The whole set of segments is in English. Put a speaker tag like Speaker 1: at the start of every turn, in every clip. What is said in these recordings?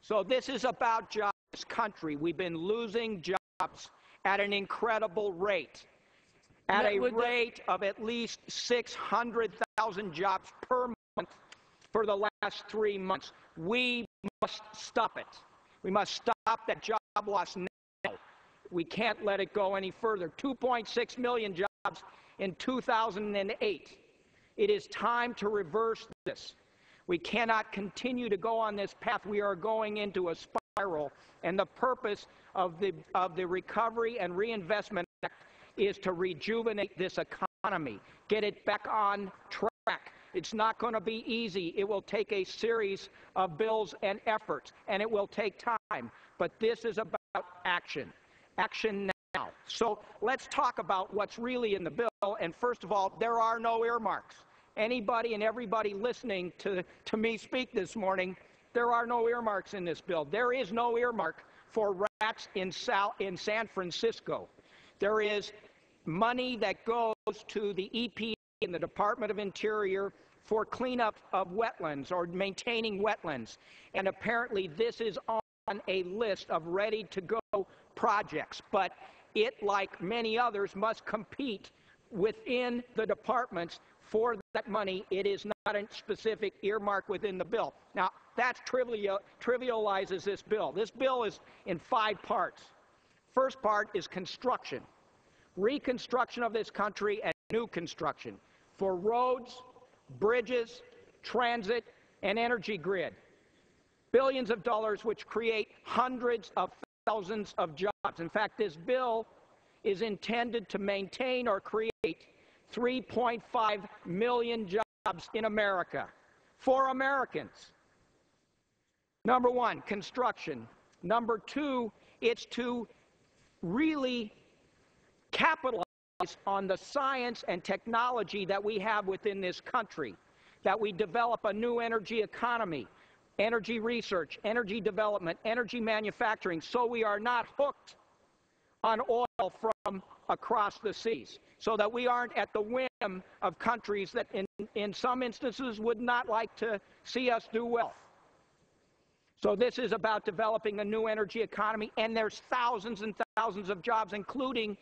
Speaker 1: So this is about jobs in this country. We've been losing jobs at an incredible rate, at a rate of at least 600,000 jobs per month for the last 3 months. We must stop it. We must stop that job loss now. We can't let it go any further. 2.6 million jobs in 2008. It is time to reverse this. We cannot continue to go on this path. We are going into a spiral, and the purpose of the Recovery and Reinvestment Act is to rejuvenate this economy, get it back on track. It's not going to be easy. It will take a series of bills and efforts, and it will take time. But this is about action. Action now. So let's talk about what's really in the bill. And first of all, there are no earmarks. Anybody and everybody listening to me speak this morning, there are no earmarks in this bill. There is no earmark for rats in San Francisco. There is money that goes to the EPA and the Department of Interior for cleanup of wetlands or maintaining wetlands. And apparently this is on a list of ready-to-go projects. But it, like many others, must compete within the departments for that money. It is not a specific earmark within the bill. Now, that trivializes this bill. This bill is in 5 parts. First part is construction, reconstruction of this country and new construction for roads, bridges, transit, and energy grid. Billions of dollars which create hundreds of thousands of jobs. In fact, this bill is intended to maintain or create 3.5 million jobs in America for Americans. Number one, construction. Number two, it's to really capitalize on the science and technology that we have within this country, that we develop a new energy economy, energy research, energy development, energy manufacturing, so we are not hooked on oil from across the seas, so that we aren't at the whim of countries that in some instances would not like to see us do well. So this is about developing a new energy economy, and there's thousands and thousands of jobs, including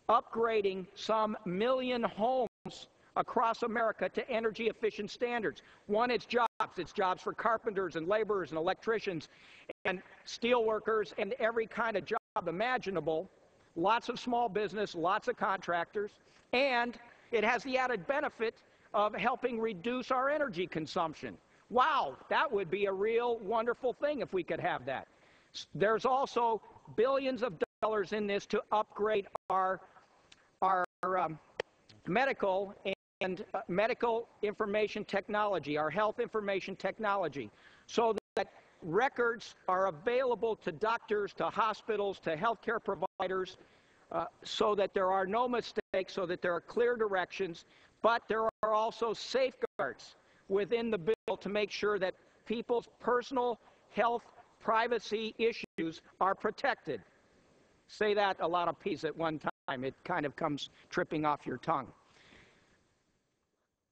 Speaker 1: upgrading some 1 million homes across America to energy efficient standards. One, it's jobs. It's jobs for carpenters and laborers and electricians and steel workers and every kind of job imaginable. Lots of small business, lots of contractors, and it has the added benefit of helping reduce our energy consumption. Wow, that would be a real wonderful thing if we could have that. There's also billions of dollars in this to upgrade our medical and medical information technology, our health information technology, so that records are available to doctors, to hospitals, to healthcare providers, so that there are no mistakes, so that there are clear directions, but there are also safeguards within the bill to make sure that people's personal health privacy issues are protected. Say that a lot of pieces at one time. It kind of comes tripping off your tongue.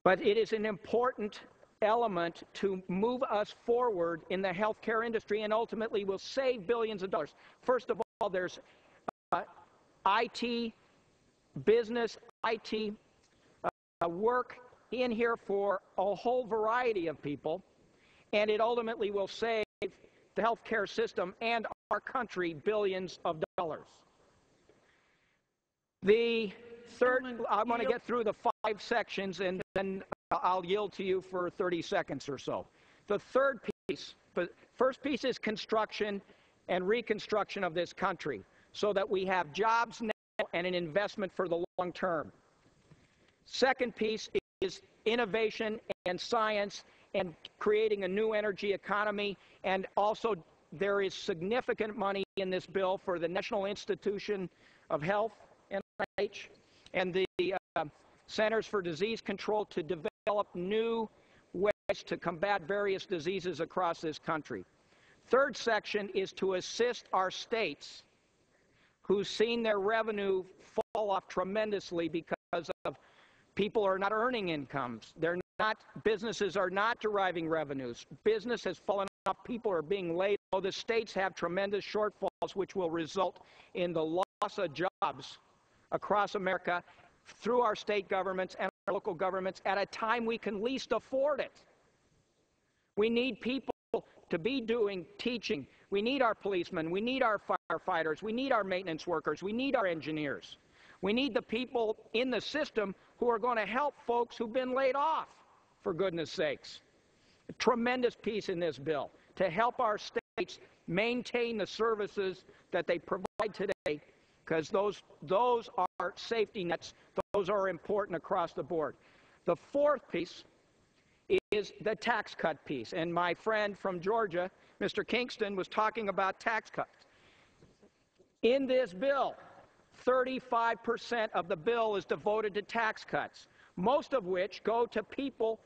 Speaker 1: But it is an important element to move us forward in the healthcare industry and ultimately will save billions of dollars. First of all, there's IT, business, IT work in here for a whole variety of people, and it ultimately will save the healthcare system and our country billions of dollars. The third, I'm going to get through the 5 sections and then I'll yield to you for 30 seconds or so. The third piece, first piece is construction and reconstruction of this country so that we have jobs now and an investment for the long term. Second piece is innovation and science and creating a new energy economy, and also there is significant money in this bill for the National Institution of Health, NIH, and the Centers for Disease Control to develop new ways to combat various diseases across this country. Third section is to assist our states who've seen their revenue fall off tremendously because of people are not earning incomes. Businesses are not deriving revenues. Business has fallen enough people are being laid off. The states have tremendous shortfalls, which will result in the loss of jobs across America through our state governments and our local governments at a time we can least afford it. We need people to be doing teaching. We need our policemen. We need our firefighters. We need our maintenance workers. We need our engineers. We need the people in the system who are going to help folks who've been laid off, for goodness sakes. A tremendous piece in this bill to help our states maintain the services that they provide today, because those are safety nets. Those are important across the board. The fourth piece is the tax cut piece. And my friend from Georgia, Mr. Kingston, was talking about tax cuts. In this bill, 35% of the bill is devoted to tax cuts, most of which go to people.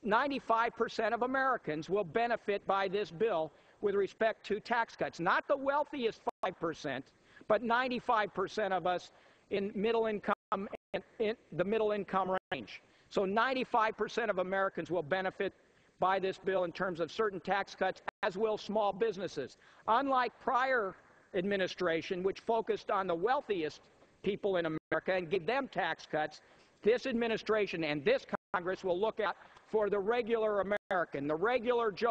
Speaker 1: 95% of Americans will benefit by this bill with respect to tax cuts. Not the wealthiest 5%, but 95% of us in middle income and in the middle income range. So 95% of Americans will benefit by this bill in terms of certain tax cuts, as will small businesses. Unlike prior administration, which focused on the wealthiest people in America and gave them tax cuts, this administration and this Congress will look out for the regular American, the regular Joe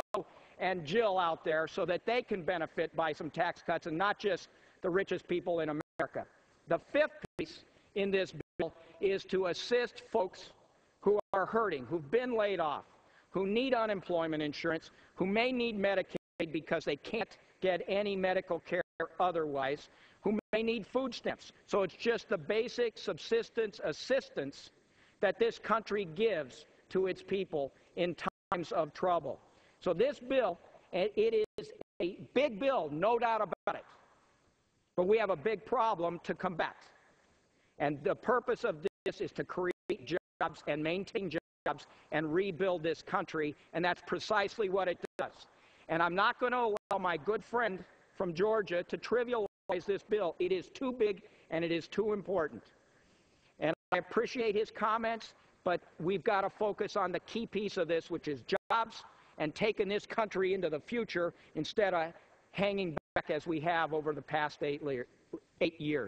Speaker 1: and Jill out there, so that they can benefit by some tax cuts and not just the richest people in America. The fifth piece in this bill is to assist folks who are hurting, who've been laid off, who need unemployment insurance, who may need Medicaid because they can't get any medical care otherwise, who may need food stamps. So it's just the basic subsistence assistance that this country gives to its people in times of trouble. So this bill, it is a big bill, no doubt about it. But we have a big problem to combat. And the purpose of this is to create jobs and maintain jobs and rebuild this country, and that's precisely what it does. And I'm not going to allow my good friend from Georgia to trivialize this bill. It is too big and it is too important. And I appreciate his comments, but we've got to focus on the key piece of this, which is jobs and taking this country into the future instead of hanging back as we have over the past 8 years.